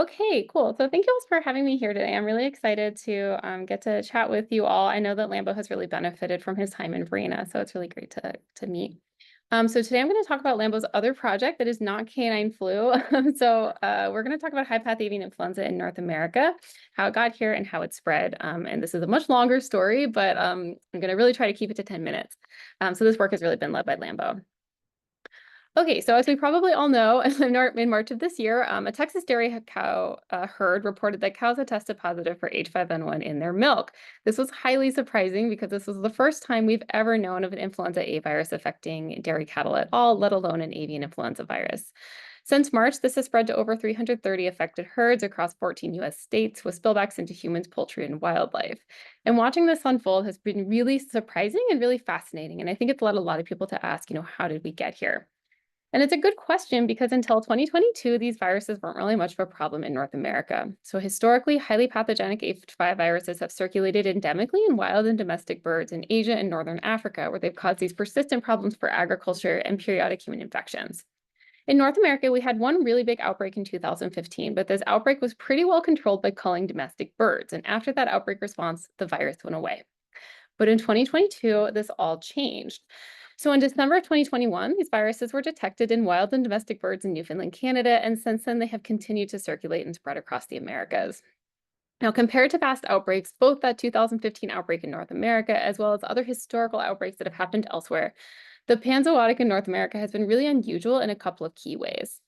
Okay, cool. So thank you all for having me here today. I'm really excited to get to chat with you all. I know that Lambo has really benefited from his time in Verena, so it's really great to meet. So today I'm going to talk about Lambo's other project that is not canine flu. We're going to talk about high-path avian influenza in North America, how it got here and how it spread. And this is a much longer story, but I'm going to really try to keep it to 10 minutes. So this work has really been led by Lambo. Okay, so as we probably all know, in March of this year, a Texas dairy cow herd reported that cows had tested positive for H5N1 in their milk. This was highly surprising because this was the first time we've ever known of an influenza A virus affecting dairy cattle at all, let alone an avian influenza virus. Since March, this has spread to over 330 affected herds across 14 US states, with spillbacks into humans, poultry, and wildlife. And watching this unfold has been really surprising and really fascinating. And I think it's led a lot of people to ask, how did we get here? And it's a good question because until 2022, these viruses weren't really much of a problem in North America. So historically, highly pathogenic H5 viruses have circulated endemically in wild and domestic birds in Asia and Northern Africa, where they've caused these persistent problems for agriculture and periodic human infections. In North America, we had one really big outbreak in 2015, but this outbreak was pretty well controlled by culling domestic birds. And after that outbreak response, the virus went away. But in 2022, this all changed. So in December of 2021, these viruses were detected in wild and domestic birds in Newfoundland, Canada, and since then they have continued to circulate and spread across the Americas. Now, compared to past outbreaks, both that 2015 outbreak in North America as well as other historical outbreaks that have happened elsewhere, the panzootic in North America has been really unusual in a couple of key ways.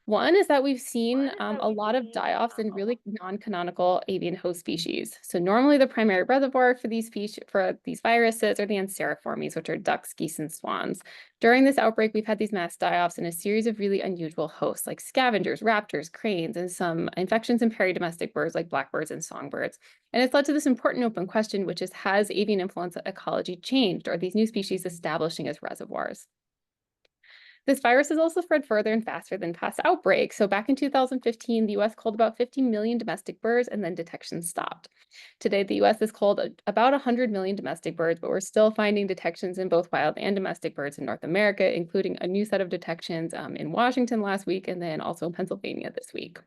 One is that we've seen a lot of die-offs in really non-canonical avian host species. So normally the primary reservoir for these viruses are the Anseriformes, which are ducks, geese, and swans. During this outbreak, we've had these mass die-offs in a series of really unusual hosts like scavengers, raptors, cranes, and some infections in peri-domestic birds like blackbirds and songbirds. And it's led to this important open question, which is, has avian influenza ecology changed? Or are these new species establishing as reservoirs? This virus has also spread further and faster than past outbreaks. So back in 2015, the US culled about 50 million domestic birds and then detection stopped. Today, the US has culled about 100 million domestic birds, but we're still finding detections in both wild and domestic birds in North America, including a new set of detections in Washington last week and then also in Pennsylvania this week.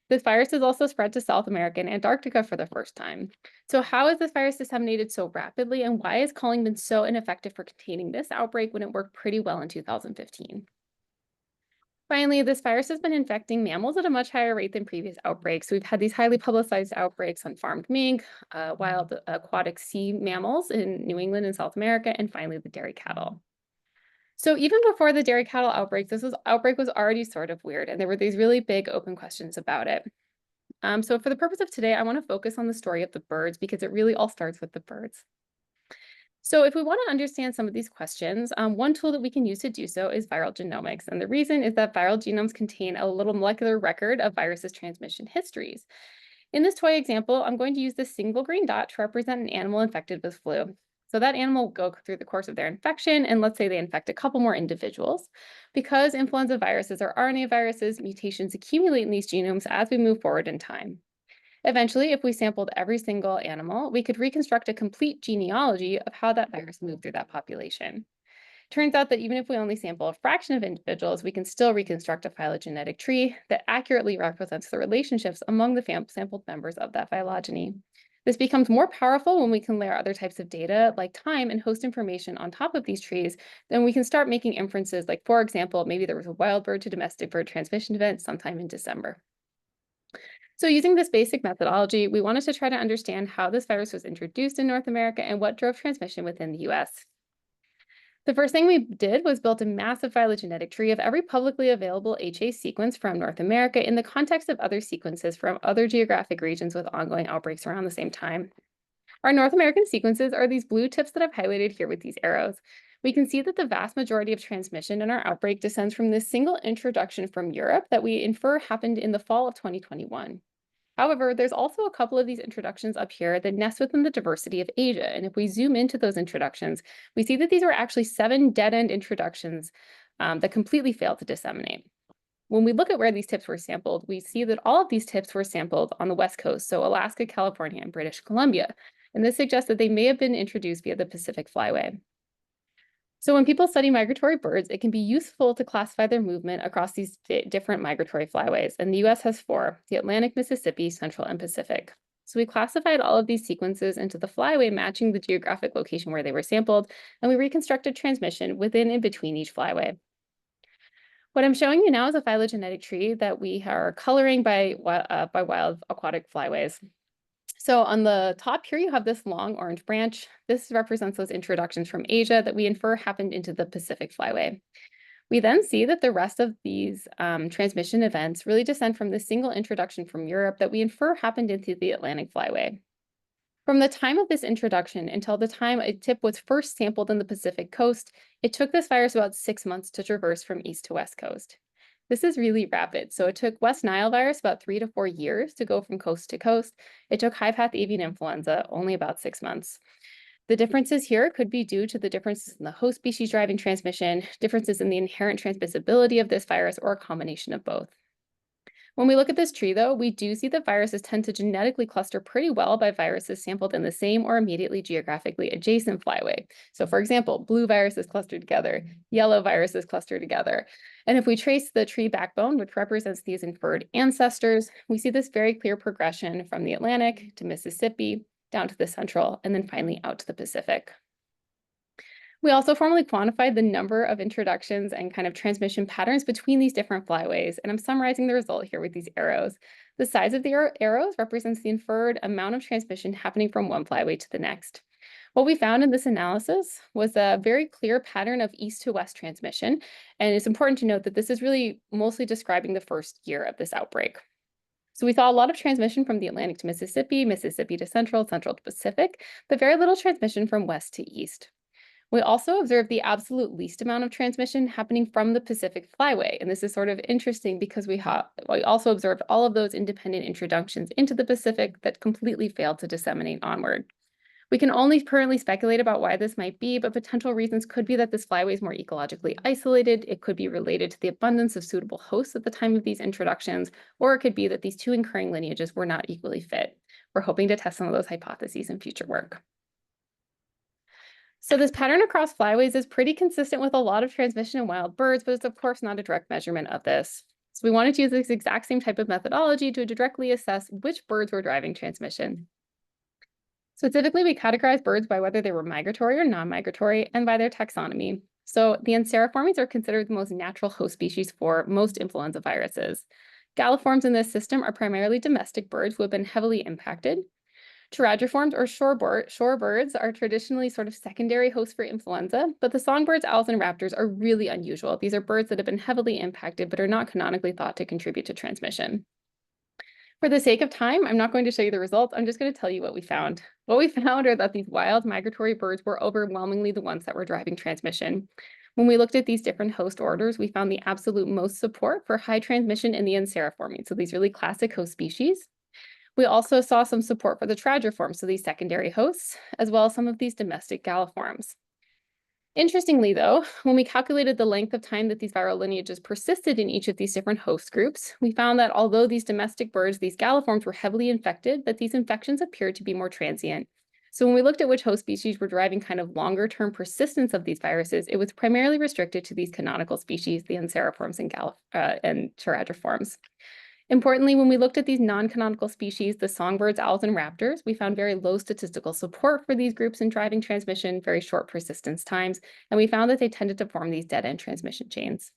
This virus has also spread to South America and Antarctica for the first time. So how has this virus disseminated so rapidly, and why has culling been so ineffective for containing this outbreak when it worked pretty well in 2015? Finally, this virus has been infecting mammals at a much higher rate than previous outbreaks. We've had these highly publicized outbreaks on farmed mink, wild aquatic sea mammals in New England and South America, and finally the dairy cattle. So even before the dairy cattle outbreak, outbreak was already sort of weird, and there were these really big open questions about it. So for the purpose of today, I want to focus on the story of the birds because it really all starts with the birds. So if we want to understand some of these questions, one tool that we can use to do so is viral genomics. And the reason is that viral genomes contain a little molecular record of viruses' transmission histories. In this toy example, I'm going to use this single green dot to represent an animal infected with flu. So that animal will go through the course of their infection, and let's say they infect a couple more individuals. Because influenza viruses are RNA viruses, mutations accumulate in these genomes as we move forward in time. Eventually, if we sampled every single animal, we could reconstruct a complete genealogy of how that virus moved through that population. Turns out that even if we only sample a fraction of individuals, we can still reconstruct a phylogenetic tree that accurately represents the relationships among the sampled members of that phylogeny. This becomes more powerful when we can layer other types of data like time and host information on top of these trees. Then we can start making inferences like, for example, maybe there was a wild bird to domestic bird transmission event sometime in December. So using this basic methodology, we wanted to try to understand how this virus was introduced in North America and what drove transmission within the US. The first thing we did was built a massive phylogenetic tree of every publicly available HA sequence from North America in the context of other sequences from other geographic regions with ongoing outbreaks around the same time. Our North American sequences are these blue tips that I've highlighted here with these arrows. We can see that the vast majority of transmission in our outbreak descends from this single introduction from Europe that we infer happened in the fall of 2021. However, there's also a couple of these introductions up here that nest within the diversity of Asia. And if we zoom into those introductions, we see that these were actually 7 dead-end introductions that completely failed to disseminate. When we look at where these tips were sampled, we see that all of these tips were sampled on the West Coast, so Alaska, California, and British Columbia. And this suggests that they may have been introduced via the Pacific Flyway. So when people study migratory birds, it can be useful to classify their movement across these different migratory flyways. And the US has four: the Atlantic, Mississippi, Central, and Pacific. So we classified all of these sequences into the flyway matching the geographic location where they were sampled, and we reconstructed transmission within and between each flyway. What I'm showing you now is a phylogenetic tree that we are coloring by wild aquatic flyways. So on the top here, you have this long orange branch. This represents those introductions from Asia that we infer happened into the Pacific flyway. We then see that the rest of these transmission events really descend from this single introduction from Europe that we infer happened into the Atlantic flyway. From the time of this introduction until the time a tip was first sampled in the Pacific coast, it took this virus about 6 months to traverse from east to west coast. This is really rapid. So it took West Nile virus about 3 to 4 years to go from coast to coast. It took high-path avian influenza only about 6 months. The differences here could be due to the differences in the host species driving transmission, differences in the inherent transmissibility of this virus, or a combination of both. When we look at this tree, though, we do see that viruses tend to genetically cluster pretty well by viruses sampled in the same or immediately geographically adjacent flyway. So for example, blue viruses cluster together, yellow viruses cluster together. And if we trace the tree backbone, which represents these inferred ancestors, we see this very clear progression from the Atlantic to Mississippi, down to the Central, and then finally out to the Pacific. We also formally quantified the number of introductions and kind of transmission patterns between these different flyways, and I'm summarizing the result here with these arrows. The size of the arrows represents the inferred amount of transmission happening from one flyway to the next. What we found in this analysis was a very clear pattern of east to west transmission, and it's important to note that this is really mostly describing the first year of this outbreak. So we saw a lot of transmission from the Atlantic to Mississippi, Mississippi to Central, Central to Pacific, but very little transmission from west to east. We also observed the absolute least amount of transmission happening from the Pacific Flyway. And this is sort of interesting because we also observed all of those independent introductions into the Pacific that completely failed to disseminate onward. We can only currently speculate about why this might be, but potential reasons could be that this flyway is more ecologically isolated. It could be related to the abundance of suitable hosts at the time of these introductions, or it could be that these two occurring lineages were not equally fit. We're hoping to test some of those hypotheses in future work. So this pattern across flyways is pretty consistent with a lot of transmission in wild birds, but it's of course not a direct measurement of this. So we wanted to use this exact same type of methodology to directly assess which birds were driving transmission. So typically we categorize birds by whether they were migratory or non-migratory and by their taxonomy. So the Anseriformes are considered the most natural host species for most influenza viruses. Galliforms in this system are primarily domestic birds who have been heavily impacted. Pteridgiforms or shore birds are traditionally sort of secondary hosts for influenza, but the songbirds, owls, and raptors are really unusual. These are birds that have been heavily impacted but are not canonically thought to contribute to transmission. For the sake of time, I'm not going to show you the results. I'm just going to tell you what we found. What we found are that these wild migratory birds were overwhelmingly the ones that were driving transmission. When we looked at these different host orders, we found the absolute most support for high transmission in the Anseriformes, so these really classic host species. We also saw some support for the Pteridgiforms, so these secondary hosts, as well as some of these domestic galliforms. Interestingly, though, when we calculated the length of time that these viral lineages persisted in each of these different host groups, we found that although these domestic birds, these galliforms, were heavily infected, that these infections appeared to be more transient. So when we looked at which host species were driving kind of longer-term persistence of these viruses, it was primarily restricted to these canonical species, the Anseriformes and Pteridgiforms. Importantly, when we looked at these non-canonical species, the songbirds, owls, and raptors, we found very low statistical support for these groups in driving transmission, very short persistence times, and we found that they tended to form these dead-end transmission chains.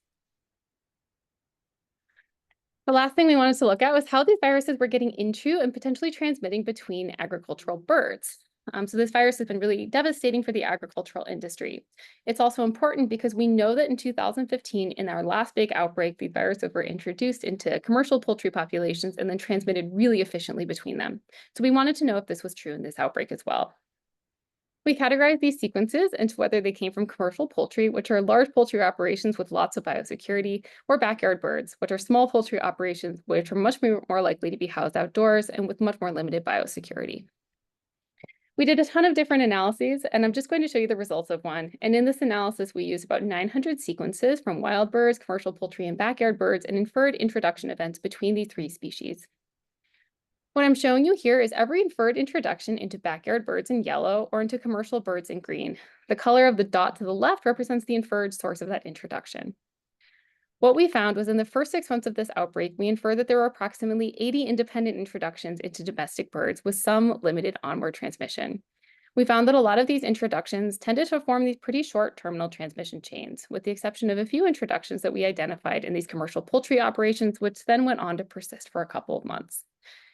The last thing we wanted to look at was how these viruses were getting into and potentially transmitting between agricultural birds. So this virus has been really devastating for the agricultural industry. It's also important because we know that in 2015, in our last big outbreak, these viruses were introduced into commercial poultry populations and then transmitted really efficiently between them. So we wanted to know if this was true in this outbreak as well. We categorized these sequences into whether they came from commercial poultry, which are large poultry operations with lots of biosecurity, or backyard birds, which are small poultry operations, which are much more likely to be housed outdoors and with much more limited biosecurity. We did a ton of different analyses, and I'm just going to show you the results of one. And in this analysis, we used about 900 sequences from wild birds, commercial poultry, and backyard birds, and inferred introduction events between these three species. What I'm showing you here is every inferred introduction into backyard birds in yellow or into commercial birds in green. The color of the dot to the left represents the inferred source of that introduction. What we found was in the first 6 months of this outbreak, we inferred that there were approximately 80 independent introductions into domestic birds with some limited onward transmission. We found that a lot of these introductions tended to form these pretty short terminal transmission chains, with the exception of a few introductions that we identified in these commercial poultry operations, which then went on to persist for a couple of months.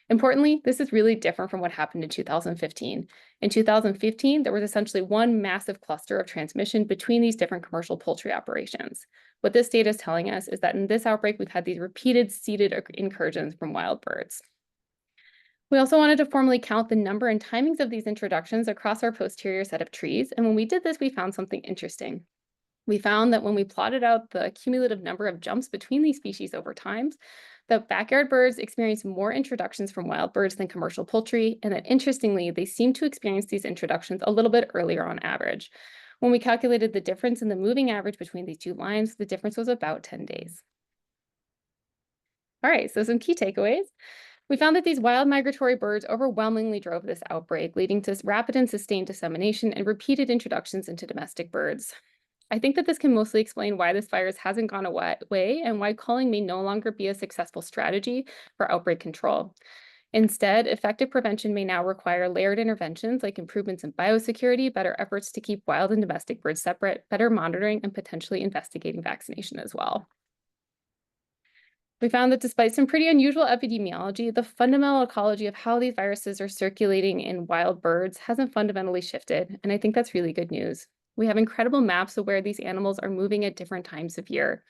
Importantly, this is really different from what happened in 2015. In 2015, there was essentially one massive cluster of transmission between these different commercial poultry operations. What this data is telling us is that in this outbreak, we've had these repeated seeded incursions from wild birds. We also wanted to formally count the number and timings of these introductions across our posterior set of trees, and when we did this, we found something interesting. We found that when we plotted out the cumulative number of jumps between these species over time, that backyard birds experience more introductions from wild birds than commercial poultry, and that interestingly, they seem to experience these introductions a little bit earlier on average. When we calculated the difference in the moving average between these two lines, the difference was about 10 days. All right, so some key takeaways. We found that these wild migratory birds overwhelmingly drove this outbreak, leading to rapid and sustained dissemination and repeated introductions into domestic birds. I think that this can mostly explain why this virus hasn't gone away and why culling may no longer be a successful strategy for outbreak control. Instead, effective prevention may now require layered interventions like improvements in biosecurity, better efforts to keep wild and domestic birds separate, better monitoring, and potentially investigating vaccination as well. We found that despite some pretty unusual epidemiology, the fundamental ecology of how these viruses are circulating in wild birds hasn't fundamentally shifted, and I think that's really good news. We have incredible maps of where these animals are moving at different times of year.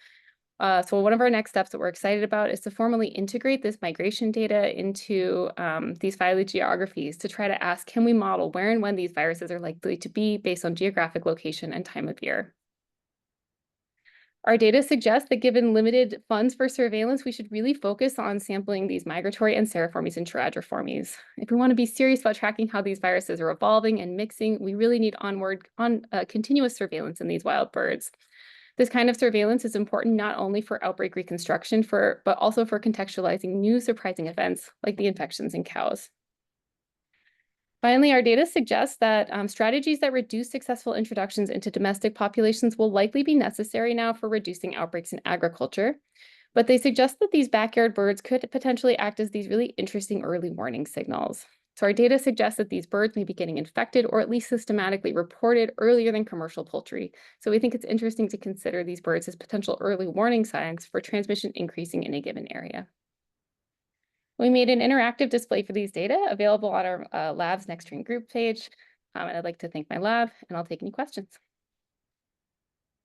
So one of our next steps that we're excited about is to formally integrate this migration data into these phylogeographies to try to ask, can we model where and when these viruses are likely to be based on geographic location and time of year? Our data suggests that given limited funds for surveillance, we should really focus on sampling these migratory and seriformes and terradriformes. If we want to be serious about tracking how these viruses are evolving and mixing, we really need continuous surveillance in these wild birds. This kind of surveillance is important not only for outbreak reconstruction, but also for contextualizing new surprising events like the infections in cows. Finally, our data suggests that strategies that reduce successful introductions into domestic populations will likely be necessary now for reducing outbreaks in agriculture, but they suggest that these backyard birds could potentially act as these really interesting early warning signals. So our data suggests that these birds may be getting infected or at least systematically reported earlier than commercial poultry. So we think it's interesting to consider these birds as potential early warning signs for transmission increasing in a given area. We made an interactive display for these data available on our Labs Next Train group page. And I'd like to thank my lab, and I'll take any questions.